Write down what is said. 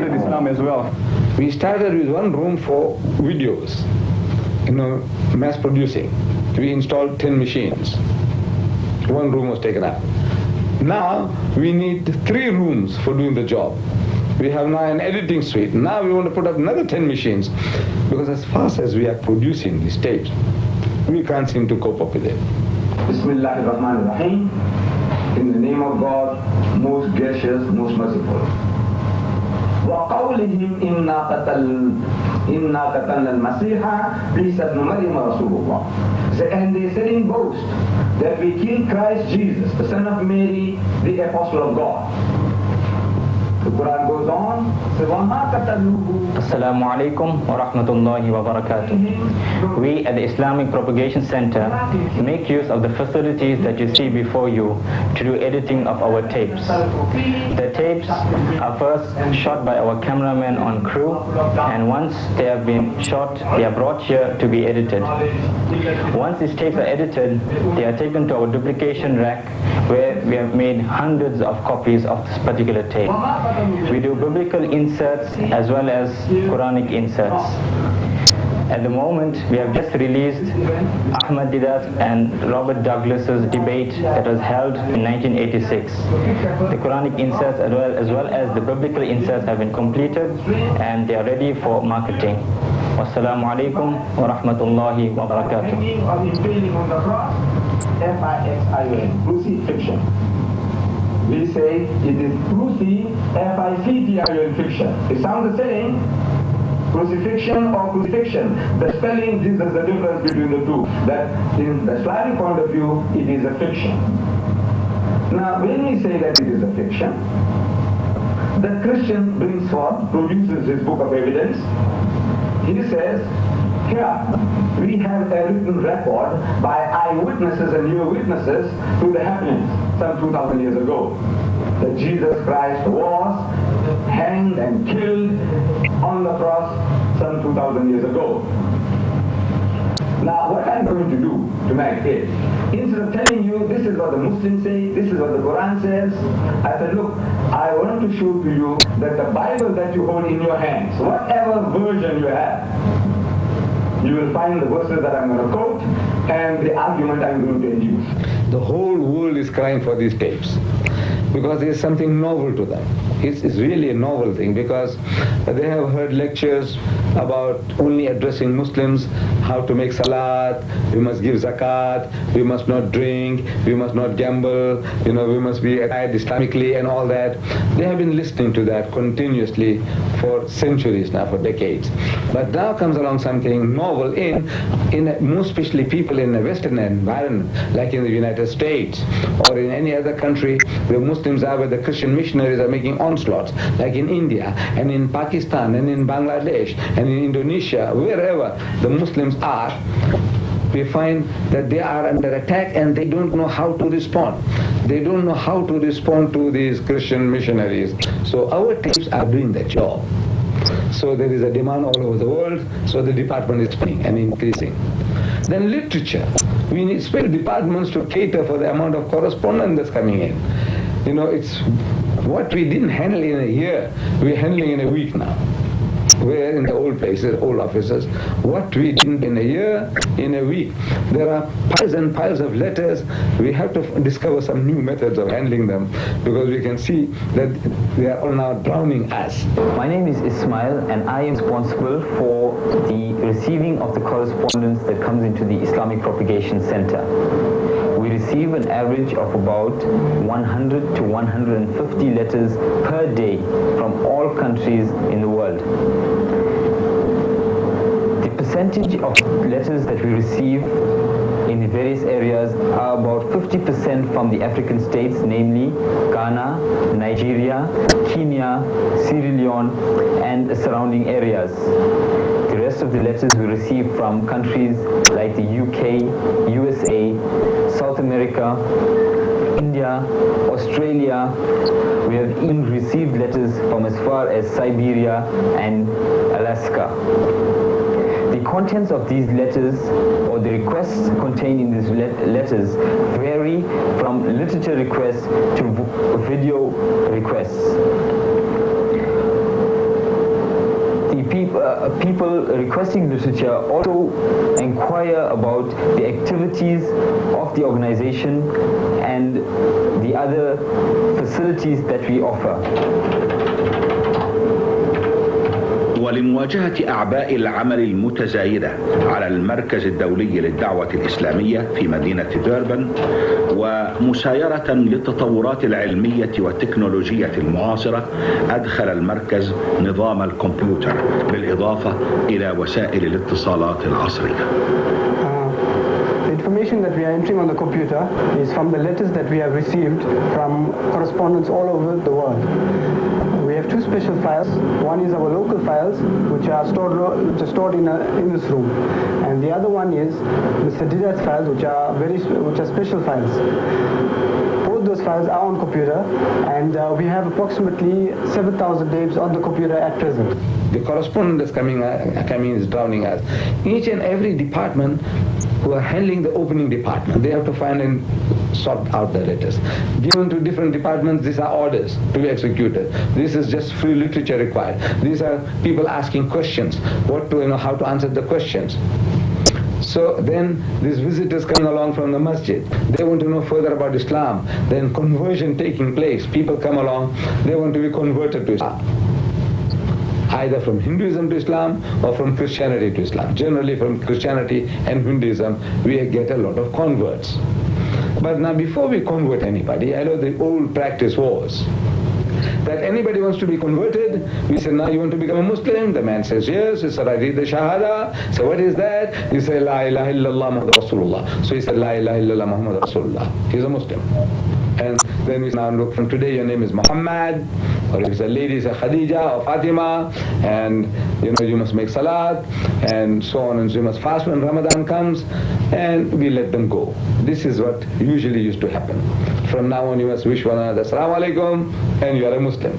Islam as well. We started with one room for videos, mass producing. We installed 10 machines. One room was taken up. Now we need 3 rooms for doing the job. We have now an editing suite. Now we want to put up another 10 machines, because as fast as we are producing these tapes, we can't seem to cope up with it. Bismillahirrahmanirrahim. In the name of God, most gracious, most merciful. وَقَوْلِهِمْ إِنَّا قَتَلْنَا الْمَسِيحَ عِيسَى ابْنَ مَرْيَمَ رَسُولُ اللَّهِ. And they said in boast that we killed Christ Jesus, the son of Mary, the apostle of God. The Quran goes on, Assalamu alaikum wa rahmatullahi wa barakatuh. We at the Islamic Propagation Center make use of the facilities that you see before you to do editing of our tapes. The tapes are first shot by our cameramen on crew, and once they have been shot, they are brought here to be edited. Once these tapes are edited, they are taken to our duplication rack, where we have made hundreds of copies of this particular tape. We do biblical inserts as well as Quranic inserts. At the moment, we have just released Ahmed Deedat and Robert Douglas's debate that was held in 1986. The Quranic inserts as well as the biblical inserts have been completed, and they are ready for marketing. Wassalamu alaikum wa rahmatullahi wa barakatuh. F-I-X-I-O-N, crucifixion. We say it is F-I-C-T-I-O-N fiction. It sounds the same. Crucifixion or crucifixion. The spelling gives us the difference between the two. That in the Islamic point of view, it is a fiction. Now, when we say that it is a fiction, the Christian brings forth, produces his book of evidence. He says, here, we have a written record by eyewitnesses and near witnesses to the happenings some 2,000 years ago, that Jesus Christ was hanged and killed on the cross some 2,000 years ago. Now, what I'm going to do tonight is, instead of telling you this is what the Muslims say, this is what the Quran says, I said, look, I want to show to you that the Bible that you hold in your hands, whatever version you have, you will find the verses that I'm going to quote and the argument I'm going to use. The whole world is crying for these tapes, because there's something novel to them. It's really a novel thing, because they have heard lectures about only addressing Muslims, how to make salat, we must give zakat, we must not drink, we must not gamble, we must be attired Islamically and all that. They have been listening to that continuously for centuries now, for decades. But now comes along something novel most especially people in a Western environment, like in the United States or in any other country where Muslims are, where the Christian missionaries are making onslaughts, like in India and in Pakistan and in Bangladesh and in Indonesia, wherever the Muslims are, we find that they are under attack and they don't know how to respond. They don't know how to respond to these Christian missionaries. So our tapes are doing that job. So there is a demand all over the world, so the department is expanding and increasing. Then literature. We need special departments to cater for the amount of correspondence that's coming in. It's what we didn't handle in a year, we're handling in a week now. Where in the old places, old offices, what we did in a year, in a week. There are piles and piles of letters. We have to discover some new methods of handling them, because we can see that they are all now drowning us. My name is Ismail, and I am responsible for the receiving of the correspondence that comes into the Islamic Propagation Center. We receive an average of about 100 to 150 letters per day from all countries in the world. The percentage of letters that we receive in the various areas are about 50% from the African states, namely Ghana, Nigeria, Kenya, Sierra Leone, and the surrounding areas. The rest of the letters we receive from countries like the UK, USA, South America, India, Australia. We have even received letters from as far as Siberia and Alaska. The contents of these letters, or the requests contained in these letters, vary from literature requests to video requests. people requesting literature also inquire about the activities of the organization and the other facilities that we offer. ولمواجهة أعباء العمل المتزايدة على المركز الدولي للدعوة الإسلامية في مدينة ديربن ومسايرة للتطورات العلمية والتكنولوجية المعاصرة، أدخل المركز نظام الكمبيوتر بالإضافة إلى وسائل الاتصالات العصرية. The information that we are entering on the computer is from the letters that we have received from correspondents all over the world. We have two special files. One is our local files, which are stored in this room, and the other one is Mr. Deedat's files, which are special files. Both those files are on computer, and we have approximately 7,000 tapes on the computer at present. The correspondent that's coming is drowning us. Each and every department who are handling the opening department, they have to find and sort out the letters. Given to different departments, these are orders to be executed. This is just free literature required. These are people asking questions, how to answer the questions. So then these visitors coming along from the masjid, they want to know further about Islam. Then conversion taking place. People come along, they want to be converted to Islam, either from Hinduism to Islam or from Christianity to Islam. Generally from Christianity and Hinduism, we get a lot of converts. But now before we convert anybody, I know the old practice was that anybody wants to be converted, we say, now you want to become a Muslim? The man says, yes. He said, I read the Shahada. So what is that? He said, La ilaha illallah Muhammad Rasulullah. So he said, La ilaha illallah Muhammad Rasulullah. He's a Muslim. And then we now look, from today your name is Muhammad, or if it's a lady, it's a Khadija or Fatima, and you must make salat, and so on, and so you must fast when Ramadan comes, and we let them go. This is what usually used to happen. From now on you must wish one another, Assalamu alaikum, and you are a Muslim.